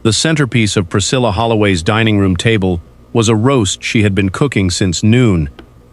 The centerpiece of Priscilla Holloway's dining room table was a roast she had been cooking since noon,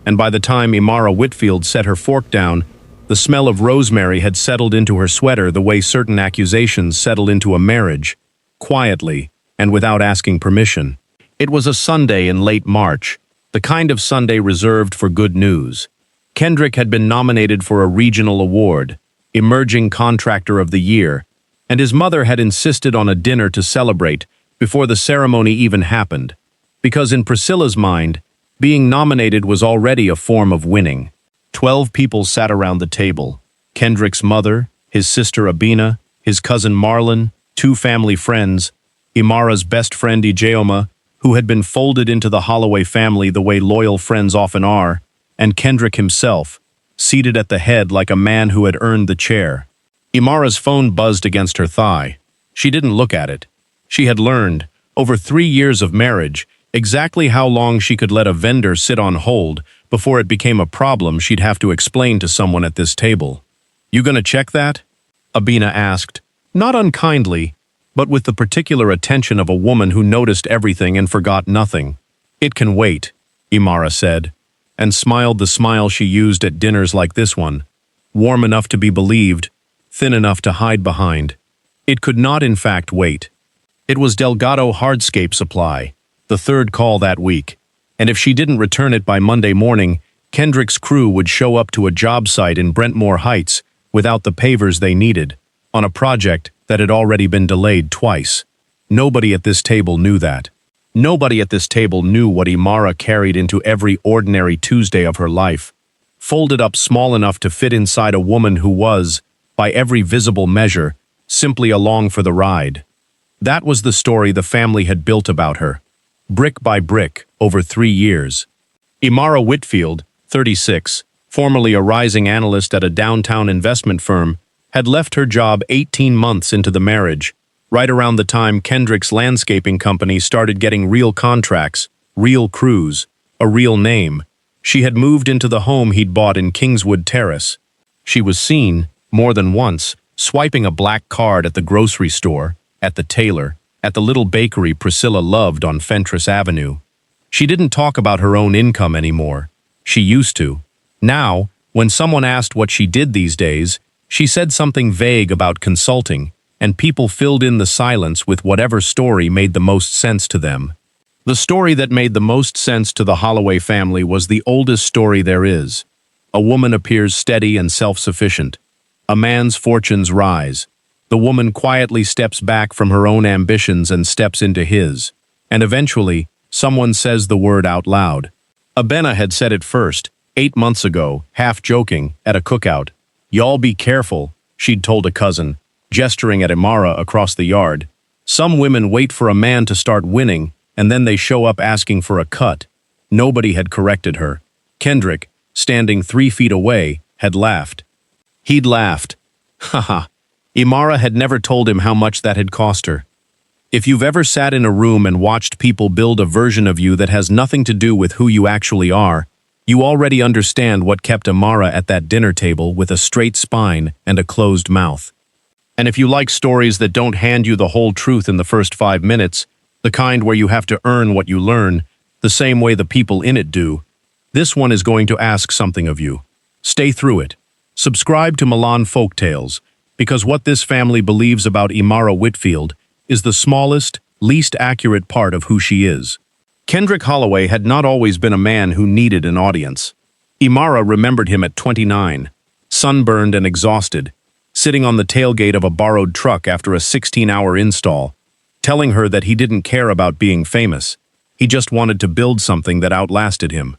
and by the time Imara Whitfield set her fork down, the smell of rosemary had settled into her sweater the way certain accusations settle into a marriage, quietly and without asking permission. It was a Sunday in late March, the kind of Sunday reserved for good news. Kendrick had been nominated for a regional award, Emerging Contractor of the Year, and his mother had insisted on a dinner to celebrate before the ceremony even happened, because in Priscilla's mind, being nominated was already a form of winning. 12 people sat around the table: Kendrick's mother, his sister Abina, his cousin Marlon, 2 family friends, Imara's best friend Ijeoma, who had been folded into the Holloway family the way loyal friends often are, and Kendrick himself, seated at the head like a man who had earned the chair. Imara's phone buzzed against her thigh. She didn't look at it. She had learned, over 3 years of marriage, exactly how long she could let a vendor sit on hold before it became a problem she'd have to explain to someone at this table. "You gonna check that?" Abina asked, not unkindly, but with the particular attention of a woman who noticed everything and forgot nothing. "It can wait," Imara said, and smiled the smile she used at dinners like this one, warm enough to be believed, thin enough to hide behind. It could not in fact wait. It was Delgado Hardscape Supply, the 3rd call that week, and if she didn't return it by Monday morning, Kendrick's crew would show up to a job site in Brentmore Heights without the pavers they needed, on a project that had already been delayed twice. Nobody at this table knew that. Nobody at this table knew what Imara carried into every ordinary Tuesday of her life, folded up small enough to fit inside a woman who was, by every visible measure, simply along for the ride. That was the story the family had built about her, brick by brick, over 3 years. Imara Whitfield, 36, formerly a rising analyst at a downtown investment firm, had left her job 18 months into the marriage, right around the time Kendrick's landscaping company started getting real contracts, real crews, a real name. She had moved into the home he'd bought in Kingswood Terrace. She was seen, more than once, swiping a black card at the grocery store, at the tailor, at the little bakery Priscilla loved on Fentress Avenue. She didn't talk about her own income anymore. She used to. Now, when someone asked what she did these days, she said something vague about consulting, and people filled in the silence with whatever story made the most sense to them. The story that made the most sense to the Holloway family was the oldest story there is. A woman appears steady and self-sufficient. A man's fortunes rise. The woman quietly steps back from her own ambitions and steps into his. And eventually, someone says the word out loud. Abena had said it first, 8 months ago, half joking, at a cookout. "Y'all be careful," she'd told a cousin, gesturing at Imara across the yard. "Some women wait for a man to start winning, and then they show up asking for a cut." Nobody had corrected her. Kendrick, standing 3 feet away, had laughed. He'd laughed. Haha. Imara had never told him how much that had cost her. If you've ever sat in a room and watched people build a version of you that has nothing to do with who you actually are, you already understand what kept Imara at that dinner table with a straight spine and a closed mouth. And if you like stories that don't hand you the whole truth in the first 5 minutes, the kind where you have to earn what you learn, the same way the people in it do, this one is going to ask something of you. Stay through it. Subscribe to Milan Folktales, because what this family believes about Imara Whitfield is the smallest, least accurate part of who she is. Kendrick Holloway had not always been a man who needed an audience. Imara remembered him at 29, sunburned and exhausted, sitting on the tailgate of a borrowed truck after a 16-hour install, telling her that he didn't care about being famous. He just wanted to build something that outlasted him.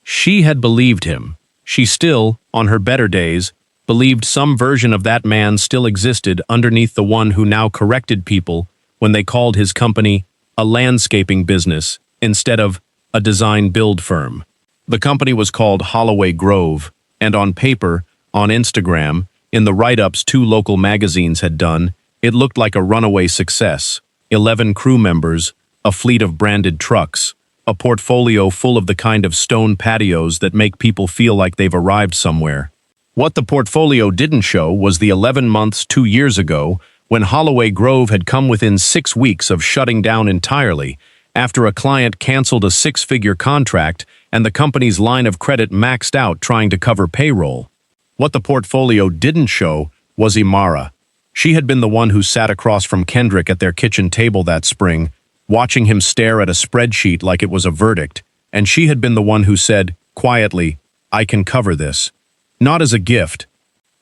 She had believed him. She still, on her better days, believed some version of that man still existed underneath the one who now corrected people when they called his company a landscaping business instead of a design-build firm. The company was called Holloway Grove, and on paper, on Instagram, in the write-ups 2 local magazines had done, it looked like a runaway success. 11 crew members, a fleet of branded trucks, a portfolio full of the kind of stone patios that make people feel like they've arrived somewhere. What the portfolio didn't show was the 11 months 2 years ago when Holloway Grove had come within 6 weeks of shutting down entirely after a client canceled a 6-figure contract and the company's line of credit maxed out trying to cover payroll. What the portfolio didn't show was Imara. She had been the one who sat across from Kendrick at their kitchen table that spring, watching him stare at a spreadsheet like it was a verdict, and she had been the one who said, quietly, "I can cover this." Not as a gift,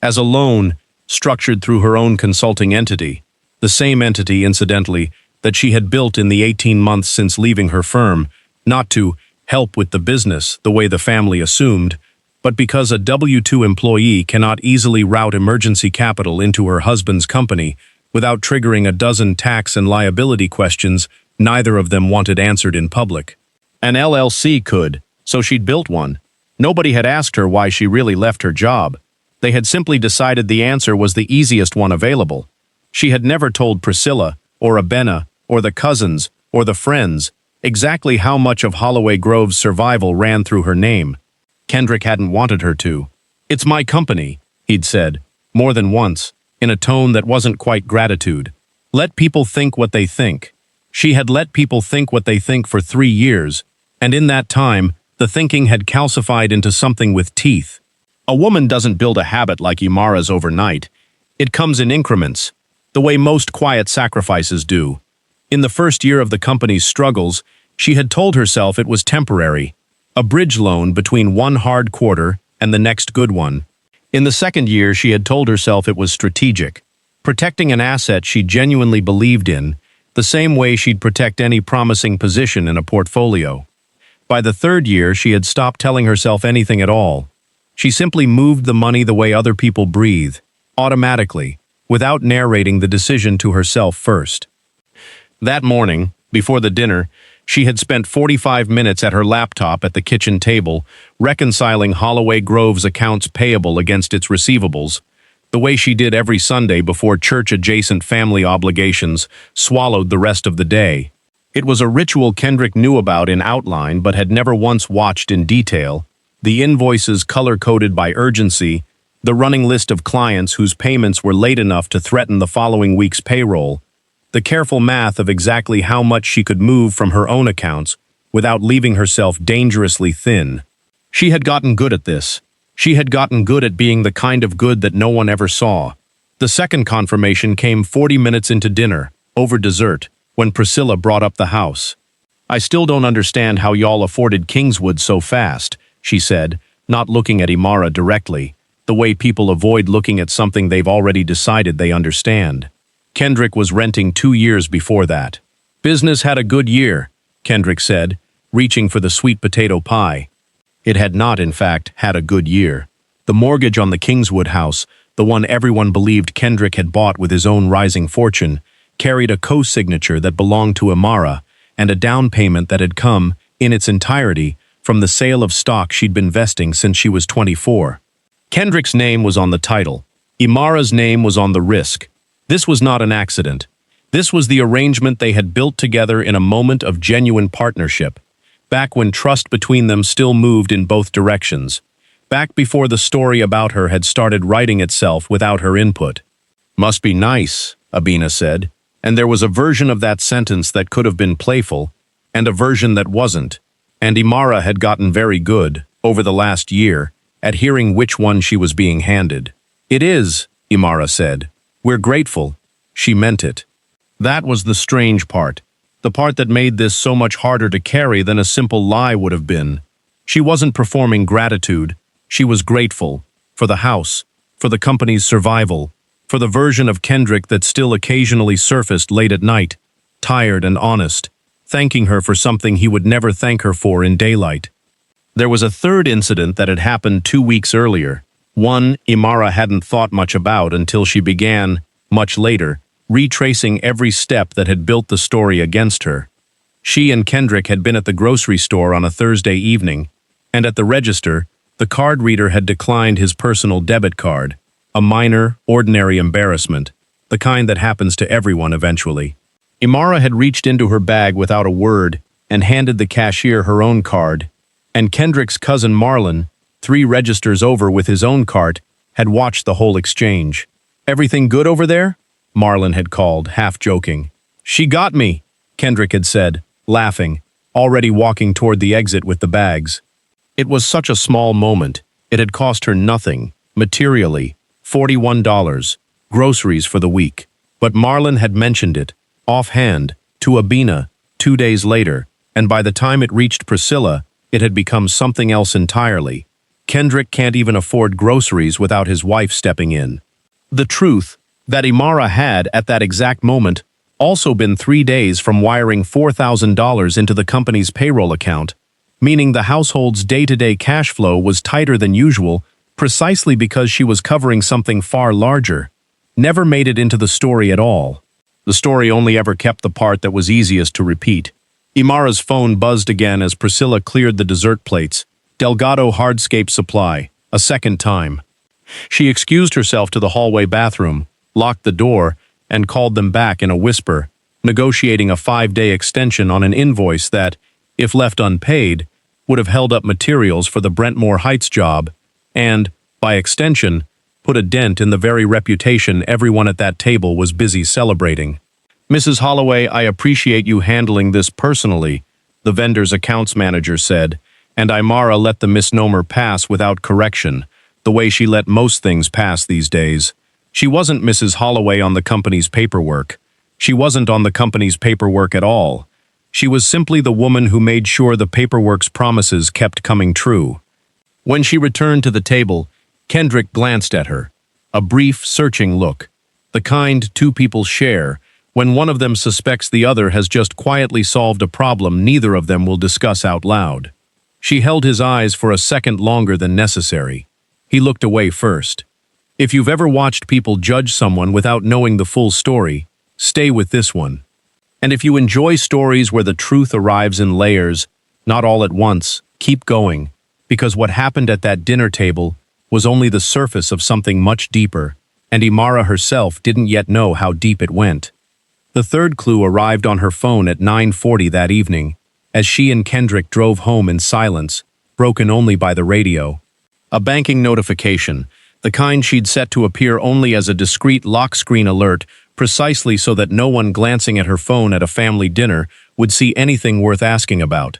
as a loan structured through her own consulting entity, the same entity, incidentally, that she had built in the 18 months since leaving her firm, not to help with the business the way the family assumed, but because a W-2 employee cannot easily route emergency capital into her husband's company without triggering a dozen tax and liability questions neither of them wanted answered in public. An LLC could, so she'd built one. Nobody had asked her why she really left her job. They had simply decided the answer was the easiest one available. She had never told Priscilla, or Abena, or the cousins, or the friends, exactly how much of Holloway Grove's survival ran through her name. Kendrick hadn't wanted her to. "It's my company," he'd said, more than once, in a tone that wasn't quite gratitude. Let people think what they think. She had let people think what they think for 3 years, and in that time, the thinking had calcified into something with teeth. A woman doesn't build a habit like Imara's overnight. It comes in increments, the way most quiet sacrifices do. In the first year of the company's struggles, she had told herself it was temporary, a bridge loan between one hard quarter and the next good one. In the second year, she had told herself it was strategic, protecting an asset she genuinely believed in, the same way she'd protect any promising position in a portfolio. By the third year, she had stopped telling herself anything at all. She simply moved the money the way other people breathe, automatically, without narrating the decision to herself first. That morning, before the dinner, she had spent 45 minutes at her laptop at the kitchen table, reconciling Holloway Grove's accounts payable against its receivables, the way she did every Sunday before church-adjacent family obligations swallowed the rest of the day. It was a ritual Kendrick knew about in outline but had never once watched in detail, the invoices color-coded by urgency, the running list of clients whose payments were late enough to threaten the following week's payroll, the careful math of exactly how much she could move from her own accounts without leaving herself dangerously thin. She had gotten good at this. She had gotten good at being the kind of good that no one ever saw. The second confirmation came 40 minutes into dinner, over dessert, when Priscilla brought up the house. "I still don't understand how y'all afforded Kingswood so fast," she said, not looking at Imara directly, the way people avoid looking at something they've already decided they understand. Kendrick was renting 2 years before that. "Business had a good year," Kendrick said, reaching for the sweet potato pie. It had not, in fact, had a good year. The mortgage on the Kingswood house, the one everyone believed Kendrick had bought with his own rising fortune, carried a co-signature that belonged to Imara and a down payment that had come, in its entirety, from the sale of stock she'd been vesting since she was 24. Kendrick's name was on the title. Imara's name was on the risk. This was not an accident. This was the arrangement they had built together in a moment of genuine partnership, back when trust between them still moved in both directions, back before the story about her had started writing itself without her input. "Must be nice," Abena said, and there was a version of that sentence that could have been playful, and a version that wasn't, and Imara had gotten very good, over the last year, at hearing which one she was being handed. "It is," Imara said. "We're grateful." She meant it. That was the strange part, the part that made this so much harder to carry than a simple lie would have been. She wasn't performing gratitude. She was grateful, for the house, for the company's survival, for the version of Kendrick that still occasionally surfaced late at night, tired and honest, thanking her for something he would never thank her for in daylight. There was a third incident that had happened 2 weeks earlier, one Imara hadn't thought much about until she began, much later, retracing every step that had built the story against her. She and Kendrick had been at the grocery store on a Thursday evening, and at the register, the card reader had declined his personal debit card, a minor, ordinary embarrassment, the kind that happens to everyone eventually. Imara had reached into her bag without a word and handed the cashier her own card, and Kendrick's cousin Milan, 3 registers over with his own cart, had watched the whole exchange. "Everything good over there?" Marlon had called, half joking. "She got me," Kendrick had said, laughing, already walking toward the exit with the bags. It was such a small moment. It had cost her nothing, materially, $41, groceries for the week. But Marlon had mentioned it, offhand, to Abina, 2 days later, and by the time it reached Priscilla, it had become something else entirely. Kendrick can't even afford groceries without his wife stepping in. The truth, that Imara had, at that exact moment, also been 3 days from wiring $4,000 into the company's payroll account, meaning the household's day-to-day cash flow was tighter than usual precisely because she was covering something far larger, never made it into the story at all. The story only ever kept the part that was easiest to repeat. Imara's phone buzzed again as Priscilla cleared the dessert plates. Delgado Hardscape Supply, a second time. She excused herself to the hallway bathroom, locked the door, and called them back in a whisper, negotiating a 5-day extension on an invoice that, if left unpaid, would have held up materials for the Brentmore Heights job and, by extension, put a dent in the very reputation everyone at that table was busy celebrating. "Mrs. Holloway, I appreciate you handling this personally," the vendor's accounts manager said, and Imara let the misnomer pass without correction, the way she let most things pass these days. She wasn't Mrs. Holloway on the company's paperwork. She wasn't on the company's paperwork at all. She was simply the woman who made sure the paperwork's promises kept coming true. When she returned to the table, Kendrick glanced at her. A brief, searching look. The kind two people share when one of them suspects the other has just quietly solved a problem neither of them will discuss out loud. She held his eyes for a second longer than necessary. He looked away first. If you've ever watched people judge someone without knowing the full story, stay with this one. And if you enjoy stories where the truth arrives in layers, not all at once, keep going, because what happened at that dinner table was only the surface of something much deeper, and Imara herself didn't yet know how deep it went. The third clue arrived on her phone at 9:40 that evening, as she and Kendrick drove home in silence, broken only by the radio. A banking notification, the kind she'd set to appear only as a discreet lock screen alert, precisely so that no one glancing at her phone at a family dinner would see anything worth asking about.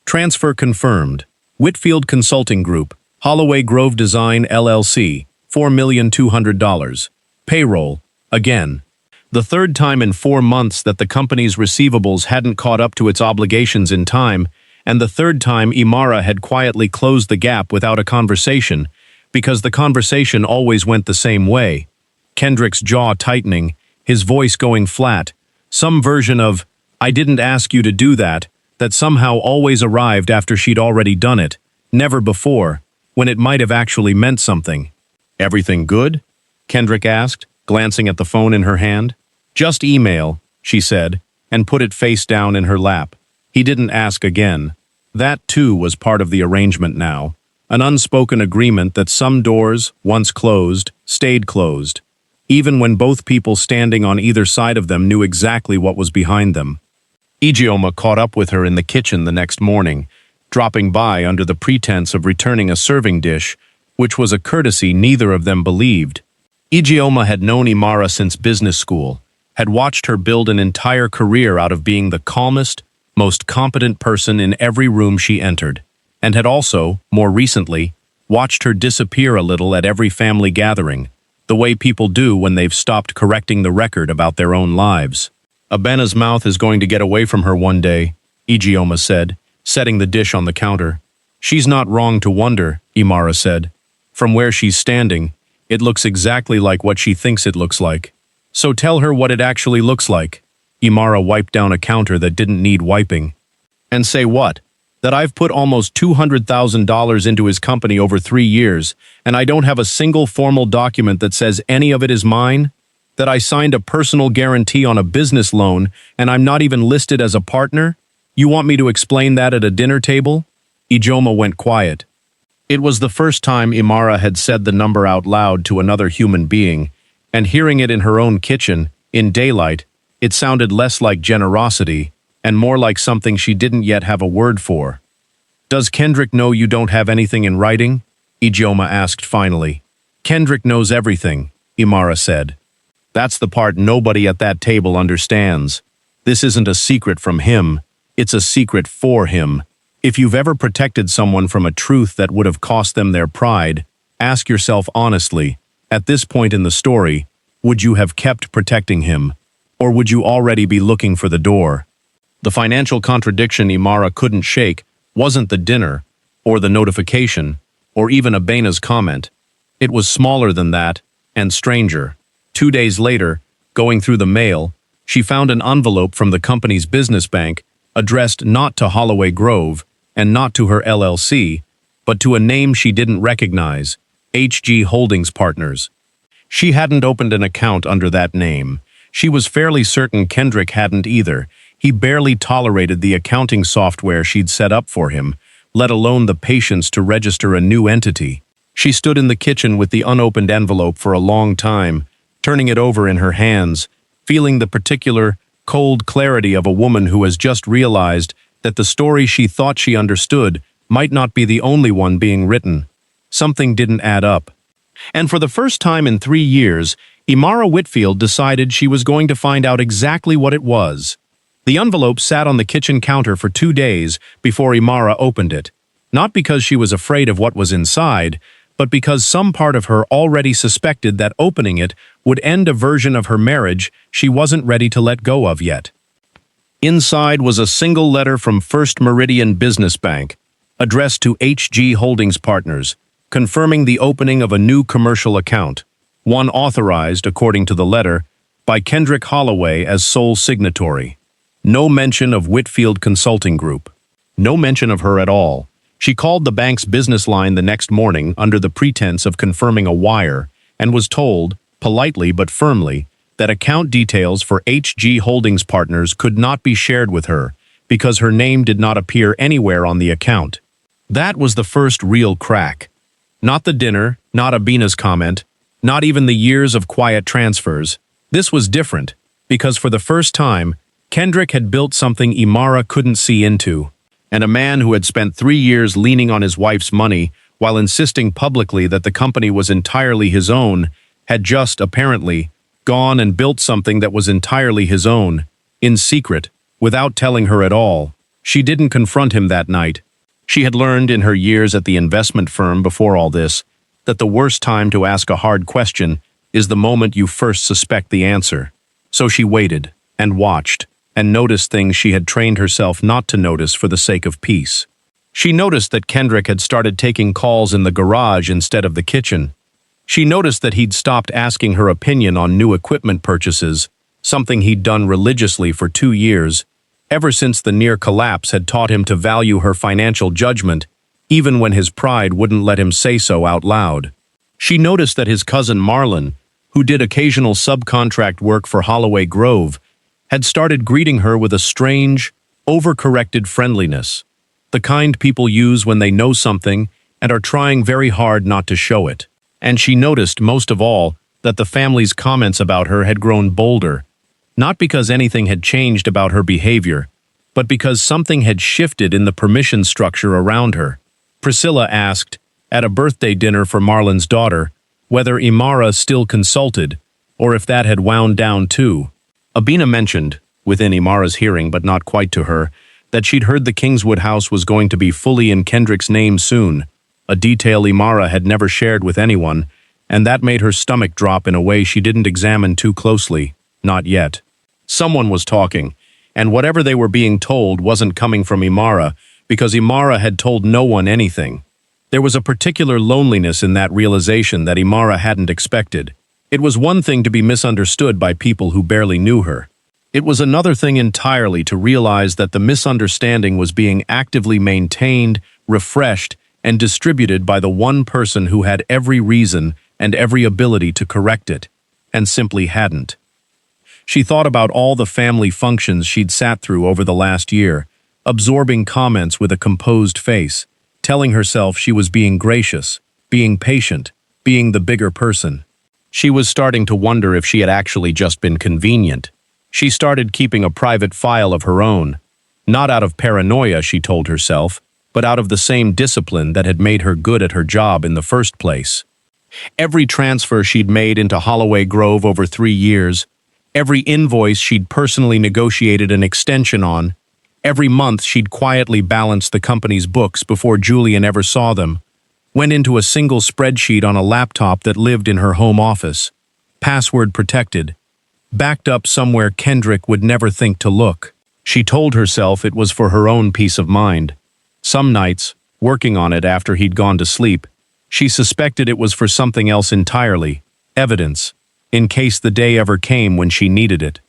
Transfer confirmed. Whitfield Consulting Group, Holloway Grove Design LLC, $4,200,000. Payroll, again. The third time in 4 months that the company's receivables hadn't caught up to its obligations in time, and the third time Imara had quietly closed the gap without a conversation, because the conversation always went the same way. Kendrick's jaw tightening, his voice going flat, some version of, "I didn't ask you to do that," that somehow always arrived after she'd already done it, never before, when it might have actually meant something. "Everything good?" Kendrick asked, glancing at the phone in her hand. "Just email," she said, and put it face down in her lap. He didn't ask again. That, too, was part of the arrangement now. An unspoken agreement that some doors, once closed, stayed closed, even when both people standing on either side of them knew exactly what was behind them. Ijeoma caught up with her in the kitchen the next morning, dropping by under the pretense of returning a serving dish, which was a courtesy neither of them believed. Ijeoma had known Imara since business school, had watched her build an entire career out of being the calmest, most competent person in every room she entered, and had also, more recently, watched her disappear a little at every family gathering, the way people do when they've stopped correcting the record about their own lives. "Abena's mouth is going to get away from her one day," Ijeoma said, setting the dish on the counter. "She's not wrong to wonder," Imara said. "From where she's standing, it looks exactly like what she thinks it looks like. So tell her what it actually looks like." Imara wiped down a counter that didn't need wiping. "And say what? That I've put almost $200,000 into his company over 3 years, and I don't have a single formal document that says any of it is mine? That I signed a personal guarantee on a business loan, and I'm not even listed as a partner? You want me to explain that at a dinner table?" Ijeoma went quiet. It was the first time Imara had said the number out loud to another human being, and hearing it in her own kitchen, in daylight, it sounded less like generosity and more like something she didn't yet have a word for. "Does Kendrick know you don't have anything in writing?" Ijeoma asked finally. "Kendrick knows everything," Imara said. That's the part nobody at that table understands. This isn't a secret from him, it's a secret for him. If you've ever protected someone from a truth that would have cost them their pride, ask yourself honestly, at this point in the story, would you have kept protecting him? Or would you already be looking for the door? The financial contradiction Imara couldn't shake wasn't the dinner, or the notification, or even Abena's comment. It was smaller than that, and stranger. 2 days later, going through the mail, she found an envelope from the company's business bank addressed not to Holloway Grove and not to her LLC, but to a name she didn't recognize, HG Holdings Partners. She hadn't opened an account under that name. She was fairly certain Kendrick hadn't either. He barely tolerated the accounting software she'd set up for him, let alone the patience to register a new entity. She stood in the kitchen with the unopened envelope for a long time, turning it over in her hands, feeling the particular, cold clarity of a woman who has just realized that the story she thought she understood might not be the only one being written. Something didn't add up. And for the first time in 3 years, Imara Whitfield decided she was going to find out exactly what it was. The envelope sat on the kitchen counter for 2 days before Imara opened it, not because she was afraid of what was inside, but because some part of her already suspected that opening it would end a version of her marriage she wasn't ready to let go of yet. Inside was a single letter from First Meridian Business Bank, addressed to HG Holdings Partners, confirming the opening of a new commercial account, one authorized, according to the letter, by Kendrick Holloway as sole signatory. No mention of Whitfield Consulting Group. No mention of her at all. She called the bank's business line the next morning under the pretense of confirming a wire and was told, politely but firmly, that account details for HG Holdings Partners could not be shared with her because her name did not appear anywhere on the account. That was the first real crack. Not the dinner, not Abena's comment, not even the years of quiet transfers. This was different, because for the first time, Kendrick had built something Imara couldn't see into, and a man who had spent 3 years leaning on his wife's money while insisting publicly that the company was entirely his own, had just, apparently, gone and built something that was entirely his own, in secret, without telling her at all. She didn't confront him that night. She had learned in her years at the investment firm before all this that the worst time to ask a hard question is the moment you first suspect the answer. So she waited, and watched, and noticed things she had trained herself not to notice for the sake of peace. She noticed that Kendrick had started taking calls in the garage instead of the kitchen. She noticed that he'd stopped asking her opinion on new equipment purchases, something he'd done religiously for 2 years, ever since the near collapse had taught him to value her financial judgment, even when his pride wouldn't let him say so out loud. She noticed that his cousin Milan, who did occasional subcontract work for Holloway Grove, had started greeting her with a strange, overcorrected friendliness, the kind people use when they know something and are trying very hard not to show it. And she noticed, most of all, that the family's comments about her had grown bolder, not because anything had changed about her behavior, but because something had shifted in the permission structure around her. Priscilla asked, at a birthday dinner for Marlon's daughter, whether Imara still consulted, or if that had wound down too. Abena mentioned, within Imara's hearing but not quite to her, that she'd heard the Kingswood house was going to be fully in Kendrick's name soon, a detail Imara had never shared with anyone, and that made her stomach drop in a way she didn't examine too closely, not yet. Someone was talking, and whatever they were being told wasn't coming from Imara, because Imara had told no one anything. There was a particular loneliness in that realization that Imara hadn't expected. It was one thing to be misunderstood by people who barely knew her. It was another thing entirely to realize that the misunderstanding was being actively maintained, refreshed, and distributed by the one person who had every reason and every ability to correct it, and simply hadn't. She thought about all the family functions she'd sat through over the last year, absorbing comments with a composed face, telling herself she was being gracious, being patient, being the bigger person. She was starting to wonder if she had actually just been convenient. She started keeping a private file of her own, not out of paranoia, she told herself, but out of the same discipline that had made her good at her job in the first place. Every transfer she'd made into Holloway Grove over 3 years, every invoice she'd personally negotiated an extension on, every month she'd quietly balanced the company's books before Julian ever saw them, went into a single spreadsheet on a laptop that lived in her home office, password protected, backed up somewhere Kendrick would never think to look. She told herself it was for her own peace of mind. Some nights, working on it after he'd gone to sleep, she suspected it was for something else entirely, evidence, in case the day ever came when she needed it.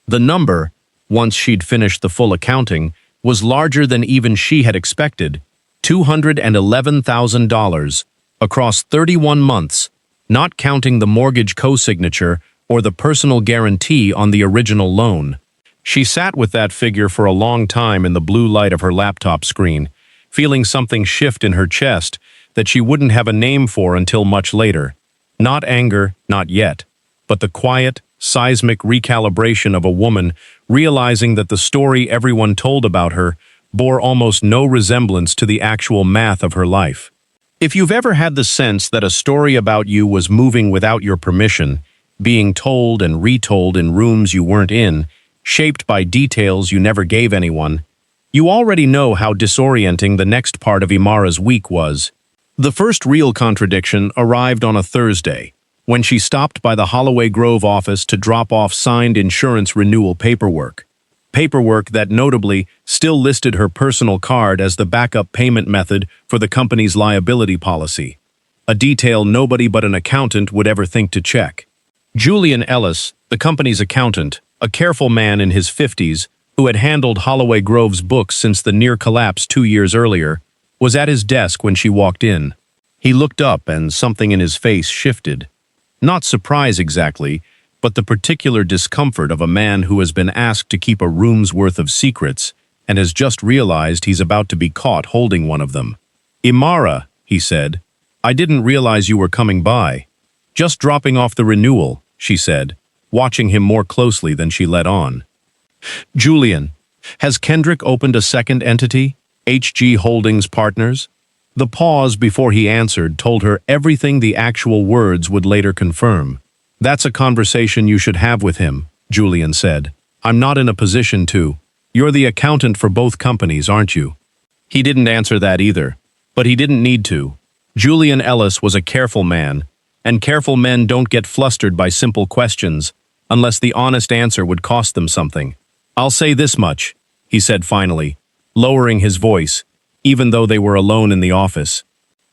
The number, once she'd finished the full accounting, was larger than even she had expected, $211,000 across 31 months, not counting the mortgage co-signature or the personal guarantee on the original loan. She sat with that figure for a long time in the blue light of her laptop screen, feeling something shift in her chest that she wouldn't have a name for until much later. Not anger, not yet, but the quiet, seismic recalibration of a woman realizing that the story everyone told about her bore almost no resemblance to the actual math of her life. If you've ever had the sense that a story about you was moving without your permission, being told and retold in rooms you weren't in, shaped by details you never gave anyone, you already know how disorienting the next part of Imara's week was. The first real contradiction arrived on a Thursday, when she stopped by the Holloway Grove office to drop off signed insurance renewal paperwork. Paperwork that notably still listed her personal card as the backup payment method for the company's liability policy, a detail nobody but an accountant would ever think to check. Julian Ellis, the company's accountant, a careful man in his 50s who had handled Holloway Grove's books since the near collapse 2 years earlier, was at his desk when she walked in. He looked up and something in his face shifted. Not surprise exactly, but the particular discomfort of a man who has been asked to keep a room's worth of secrets and has just realized he's about to be caught holding one of them. "Imara," he said, "I didn't realize you were coming by." "Just dropping off the renewal," she said, watching him more closely than she let on. "Julian, has Kendrick opened a second entity, HG Holdings Partners?" The pause before he answered told her everything the actual words would later confirm. "That's a conversation you should have with him," Julian said. "I'm not in a position to. You're the accountant for both companies, aren't you?" He didn't answer that either, but he didn't need to. Julian Ellis was a careful man, and careful men don't get flustered by simple questions unless the honest answer would cost them something. "I'll say this much," he said finally, lowering his voice, even though they were alone in the office.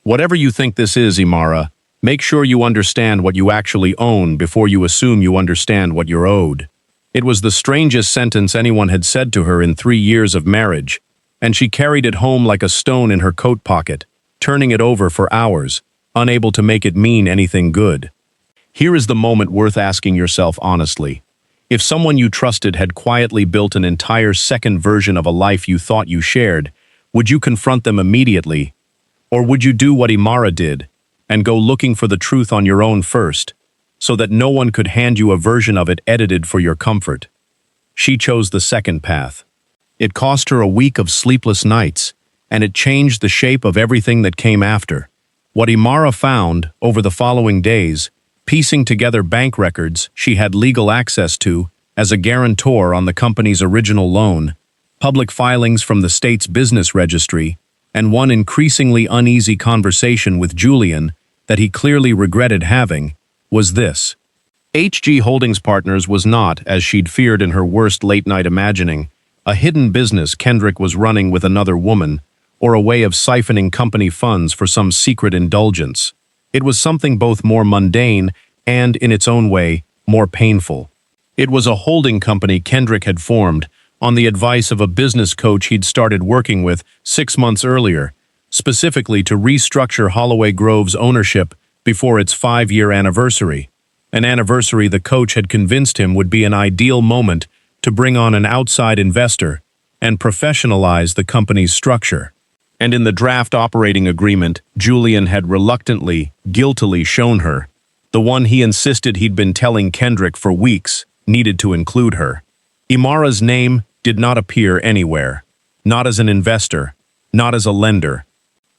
"Whatever you think this is, Imara, make sure you understand what you actually own before you assume you understand what you're owed." It was the strangest sentence anyone had said to her in 3 years of marriage, and she carried it home like a stone in her coat pocket, turning it over for hours, unable to make it mean anything good. Here is the moment worth asking yourself honestly. If someone you trusted had quietly built an entire second version of a life you thought you shared, would you confront them immediately? Or would you do what Imara did, and go looking for the truth on your own first, so that no one could hand you a version of it edited for your comfort? She chose the second path. It cost her a week of sleepless nights, and it changed the shape of everything that came after. What Imara found, over the following days, piecing together bank records she had legal access to as a guarantor on the company's original loan, public filings from the state's business registry, and one increasingly uneasy conversation with Julian that he clearly regretted having, was this. HG Holdings Partners was not, as she'd feared in her worst late-night imagining, a hidden business Kendrick was running with another woman, or a way of siphoning company funds for some secret indulgence. It was something both more mundane and, in its own way, more painful. It was a holding company Kendrick had formed on the advice of a business coach he'd started working with 6 months earlier, specifically to restructure Holloway Grove's ownership before its 5-year anniversary, an anniversary the coach had convinced him would be an ideal moment to bring on an outside investor and professionalize the company's structure. And in the draft operating agreement Julian had reluctantly, guiltily shown her, the one he insisted he'd been telling Kendrick for weeks needed to include her. Imara's name did not appear anywhere, not as an investor, not as a lender,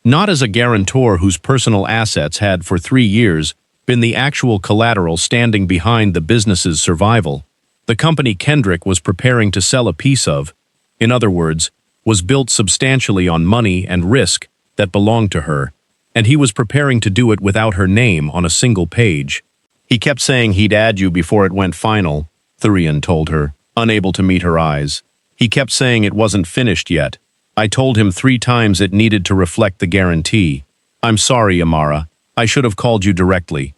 not as a guarantor whose personal assets had for 3 years been the actual collateral standing behind the business's survival. The company Kendrick was preparing to sell a piece of, in other words, was built substantially on money and risk that belonged to her, and he was preparing to do it without her name on a single page. He kept saying he'd add you before it went final, Thurian told her, unable to meet her eyes. He kept saying it wasn't finished yet. I told him 3 times it needed to reflect the guarantee. I'm sorry, Imara. I should have called you directly.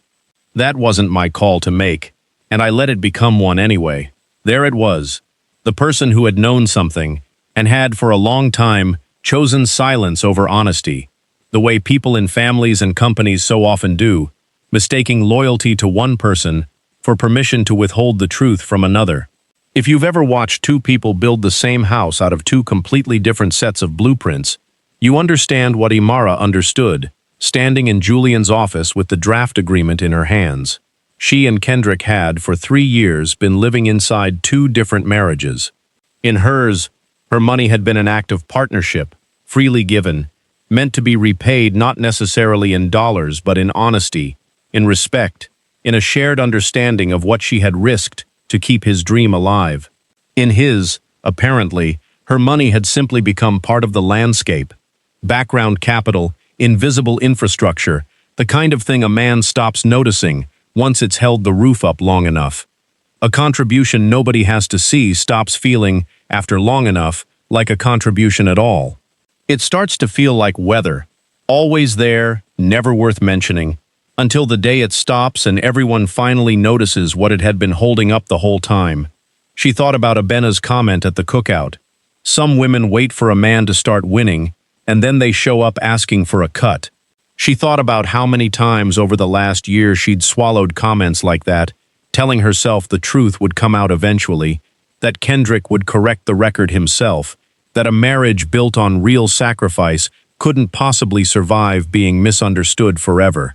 That wasn't my call to make, and I let it become one anyway. There it was. The person who had known something, and had for a long time chosen silence over honesty, the way people in families and companies so often do, mistaking loyalty to one person for permission to withhold the truth from another. If you've ever watched 2 people build the same house out of 2 completely different sets of blueprints, you understand what Imara understood, standing in Julian's office with the draft agreement in her hands. She and Kendrick had, for 3 years, been living inside 2 different marriages. In hers, her money had been an act of partnership, freely given, meant to be repaid not necessarily in dollars but in honesty, in respect, in a shared understanding of what she had risked to keep his dream alive. In his, apparently, her money had simply become part of the landscape, background capital, invisible infrastructure, the kind of thing a man stops noticing once it's held the roof up long enough. A contribution nobody has to see stops feeling, after long enough, like a contribution at all. It starts to feel like weather, always there, never worth mentioning, until the day it stops and everyone finally notices what it had been holding up the whole time. She thought about Abena's comment at the cookout. Some women wait for a man to start winning, and then they show up asking for a cut. She thought about how many times over the last year she'd swallowed comments like that, telling herself the truth would come out eventually, that Kendrick would correct the record himself, that a marriage built on real sacrifice couldn't possibly survive being misunderstood forever.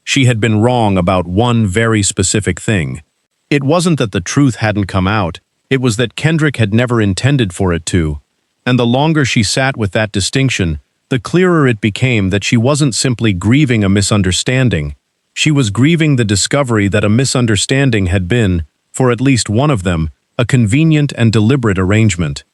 She had been wrong about one very specific thing. It wasn't that the truth hadn't come out, it was that Kendrick had never intended for it to. And the longer she sat with that distinction, the clearer it became that she wasn't simply grieving a misunderstanding. She was grieving the discovery that a misunderstanding had been, for at least one of them, a convenient and deliberate arrangement.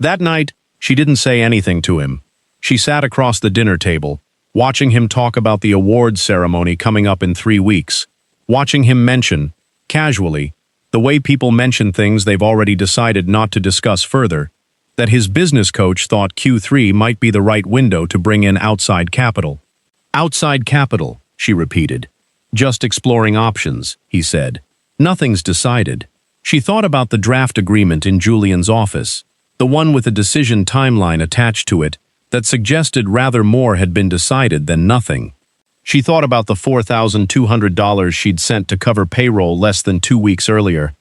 That night, she didn't say anything to him. She sat across the dinner table, watching him talk about the awards ceremony coming up in 3 weeks, watching him mention, casually, the way people mention things they've already decided not to discuss further, that his business coach thought Q3 might be the right window to bring in outside capital. Outside capital, she repeated. Just exploring options, he said. Nothing's decided. She thought about the draft agreement in Julian's office, the one with a decision timeline attached to it that suggested rather more had been decided than nothing. She thought about the $4,200 she'd sent to cover payroll less than 2 weeks earlier.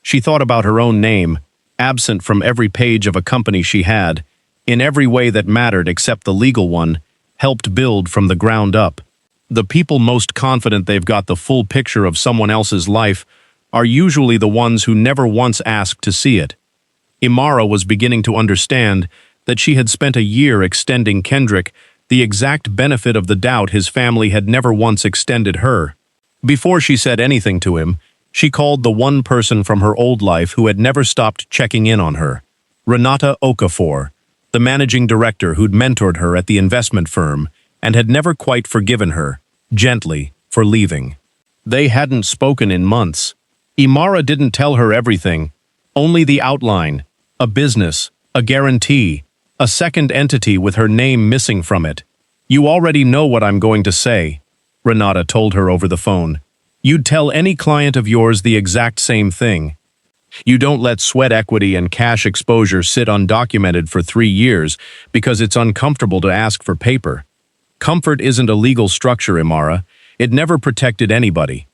She thought about her own name, absent from every page of a company she had, in every way that mattered except the legal one, helped build from the ground up. The people most confident they've got the full picture of someone else's life are usually the ones who never once asked to see it. Imara was beginning to understand that she had spent a year extending Kendrick the exact benefit of the doubt his family had never once extended her. Before she said anything to him, she called the one person from her old life who had never stopped checking in on her, Renata Okafor, the managing director who'd mentored her at the investment firm and had never quite forgiven her, gently, for leaving. They hadn't spoken in months. Imara didn't tell her everything, only the outline, a business, a guarantee, a second entity with her name missing from it. You already know what I'm going to say, Renata told her over the phone. You'd tell any client of yours the exact same thing. You don't let sweat equity and cash exposure sit undocumented for 3 years because it's uncomfortable to ask for paper. Comfort isn't a legal structure, Imara. It never protected anybody.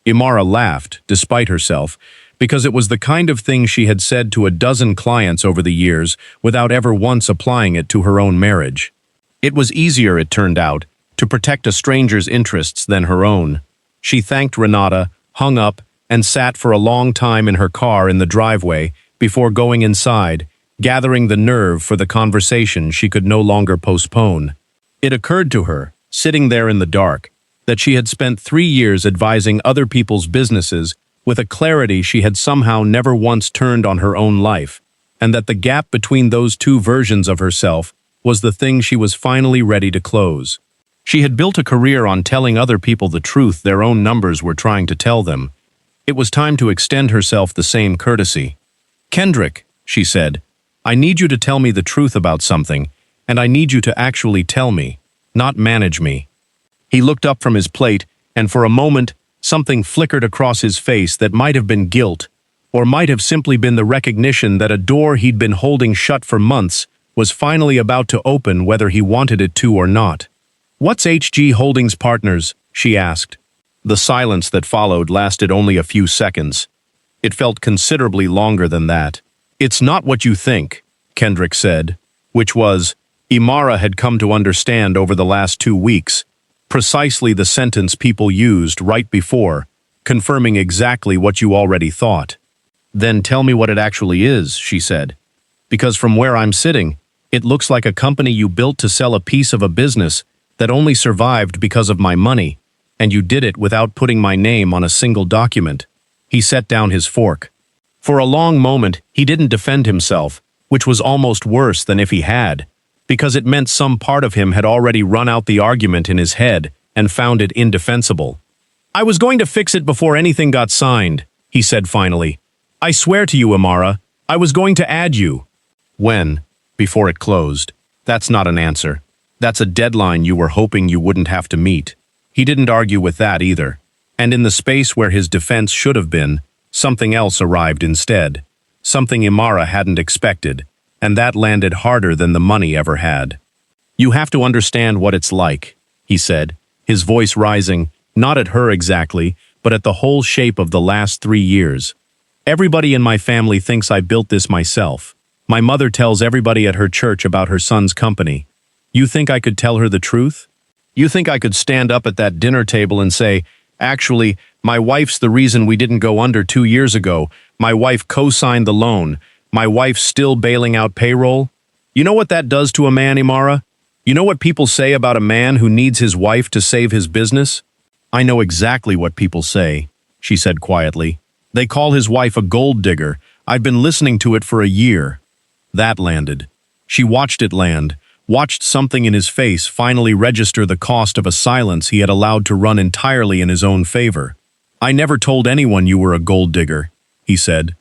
Imara laughed, despite herself, because it was the kind of thing she had said to a dozen clients over the years without ever once applying it to her own marriage. It was easier, it turned out, to protect a stranger's interests than her own. She thanked Renata, hung up, and sat for a long time in her car in the driveway before going inside, gathering the nerve for the conversation she could no longer postpone. It occurred to her, sitting there in the dark, that she had spent 3 years advising other people's businesses with a clarity she had somehow never once turned on her own life, and that the gap between those two versions of herself was the thing she was finally ready to close. She had built a career on telling other people the truth their own numbers were trying to tell them. It was time to extend herself the same courtesy. "Kendrick," she said, "I need you to tell me the truth about something, and I need you to actually tell me, not manage me." He looked up from his plate, and for a moment, something flickered across his face that might have been guilt, or might have simply been the recognition that a door he'd been holding shut for months was finally about to open whether he wanted it to or not. "What's HG Holdings Partners?" she asked. The silence that followed lasted only a few seconds. It felt considerably longer than that. "It's not what you think," Kendrick said, which was, Imara had come to understand over the last 2 weeks, precisely the sentence people used right before, confirming exactly what you already thought. "Then tell me what it actually is," she said. "Because from where I'm sitting, it looks like a company you built to sell a piece of a business that only survived because of my money, and you did it without putting my name on a single document." He set down his fork. For a long moment, he didn't defend himself, which was almost worse than if he had, because it meant some part of him had already run out the argument in his head and found it indefensible. "I was going to fix it before anything got signed," he said finally. "I swear to you, Imara, I was going to add you." "When?" "Before it closed." "That's not an answer. That's a deadline you were hoping you wouldn't have to meet." He didn't argue with that either. And in the space where his defense should have been, something else arrived instead. Something Imara hadn't expected, and that landed harder than the money ever had. "You have to understand what it's like," he said, his voice rising, not at her exactly, but at the whole shape of the last 3 years. "Everybody in my family thinks I built this myself. My mother tells everybody at her church about her son's company. You think I could tell her the truth? You think I could stand up at that dinner table and say, 'Actually, my wife's the reason we didn't go under 2 years ago. My wife co-signed the loan. My wife's still bailing out payroll?' You know what that does to a man, Imara? You know what people say about a man who needs his wife to save his business?" "I know exactly what people say," she said quietly. "They call his wife a gold digger. I've been listening to it for a year." That landed. She watched it land, watched something in his face finally register the cost of a silence he had allowed to run entirely in his own favor. "I never told anyone you were a gold digger," he said.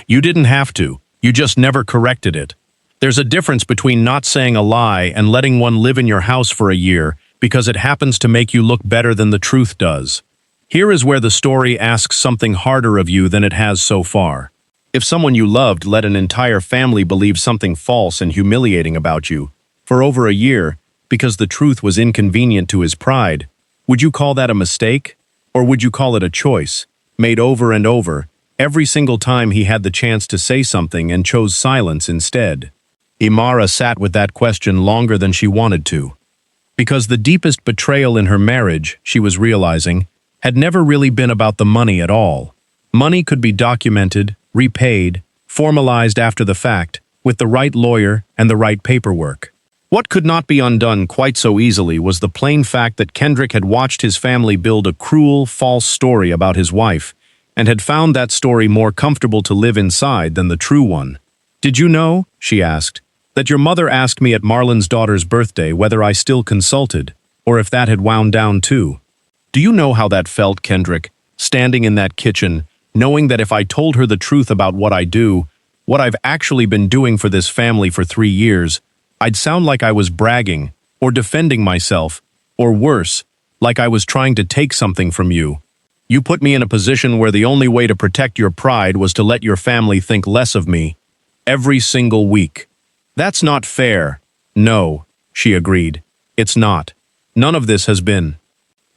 "You didn't have to. You just never corrected it. There's a difference between not saying a lie and letting one live in your house for a year because it happens to make you look better than the truth does. Here is where the story asks something harder of you than it has so far. If someone you loved let an entire family believe something false and humiliating about you for over a year because the truth was inconvenient to his pride, would you call that a mistake? Or would you call it a choice, made over and over, every single time he had the chance to say something and chose silence instead?" Imara sat with that question longer than she wanted to. Because the deepest betrayal in her marriage, she was realizing, had never really been about the money at all. Money could be documented, repaid, formalized after the fact, with the right lawyer and the right paperwork. What could not be undone quite so easily was the plain fact that Kendrick had watched his family build a cruel, false story about his wife, and had found that story more comfortable to live inside than the true one. "Did you know," she asked, "that your mother asked me at Marlon's daughter's birthday whether I still consulted, or if that had wound down too? Do you know how that felt, Kendrick, standing in that kitchen, knowing that if I told her the truth about what I do, what I've actually been doing for this family for 3 years, I'd sound like I was bragging, or defending myself, or worse, like I was trying to take something from you. You put me in a position where the only way to protect your pride was to let your family think less of me. Every single week. That's not fair." "No," she agreed. "It's not. None of this has been."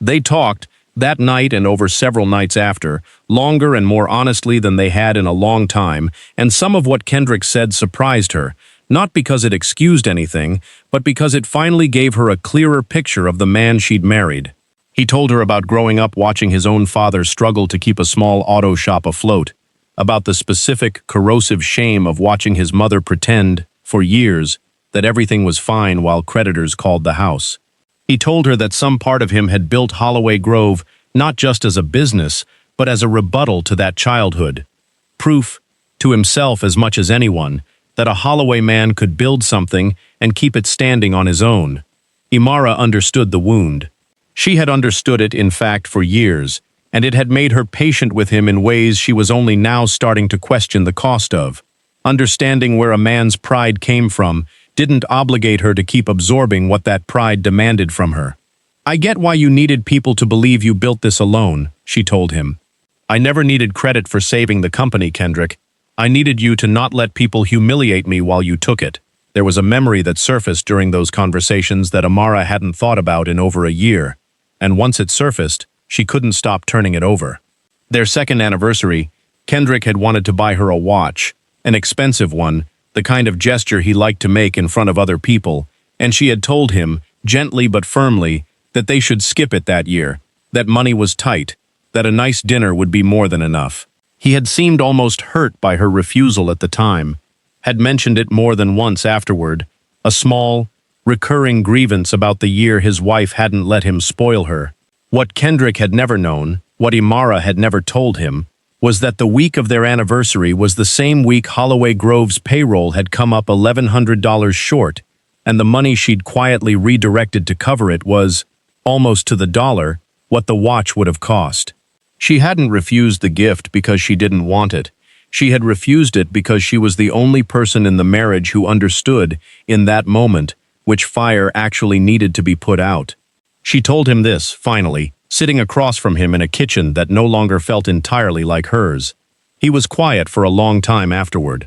They talked, that night and over several nights after, longer and more honestly than they had in a long time, and some of what Kendrick said surprised her, not because it excused anything, but because it finally gave her a clearer picture of the man she'd married. He told her about growing up watching his own father struggle to keep a small auto shop afloat, about the specific, corrosive shame of watching his mother pretend, for years, that everything was fine while creditors called the house. He told her that some part of him had built Holloway Grove not just as a business, but as a rebuttal to that childhood. Proof, to himself as much as anyone, that a Holloway man could build something and keep it standing on his own. Imara understood the wound. She had understood it, in fact, for years, and it had made her patient with him in ways she was only now starting to question the cost of. Understanding where a man's pride came from didn't obligate her to keep absorbing what that pride demanded from her. "I get why you needed people to believe you built this alone," she told him. "I never needed credit for saving the company, Kendrick. I needed you to not let people humiliate me while you took it." There was a memory that surfaced during those conversations that Imara hadn't thought about in over a year, and once it surfaced, she couldn't stop turning it over. Their second anniversary, Kendrick had wanted to buy her a watch, an expensive one, the kind of gesture he liked to make in front of other people, and she had told him, gently but firmly, that they should skip it that year, that money was tight, that a nice dinner would be more than enough. He had seemed almost hurt by her refusal at the time, had mentioned it more than once afterward, a small, recurring grievance about the year his wife hadn't let him spoil her. What Kendrick had never known, what Imara had never told him, was that the week of their anniversary was the same week Holloway Grove's payroll had come up $1,100 short, and the money she'd quietly redirected to cover it was, almost to the dollar, what the watch would have cost. She hadn't refused the gift because she didn't want it. She had refused it because she was the only person in the marriage who understood, in that moment, which fire actually needed to be put out. She told him this, finally, sitting across from him in a kitchen that no longer felt entirely like hers. He was quiet for a long time afterward.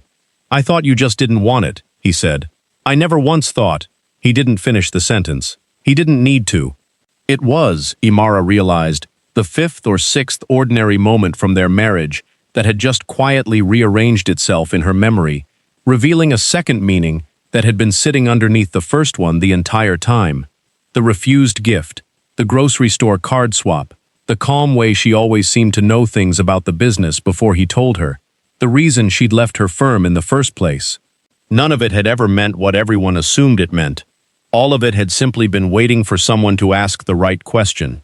"I thought you just didn't want it," he said. "I never once thought." He didn't finish the sentence. He didn't need to. It was, Imara realized, the fifth or sixth ordinary moment from their marriage that had just quietly rearranged itself in her memory, revealing a second meaning that had been sitting underneath the first one the entire time. The refused gift, the grocery store card swap, the calm way she always seemed to know things about the business before he told her, the reason she'd left her firm in the first place. None of it had ever meant what everyone assumed it meant. All of it had simply been waiting for someone to ask the right question.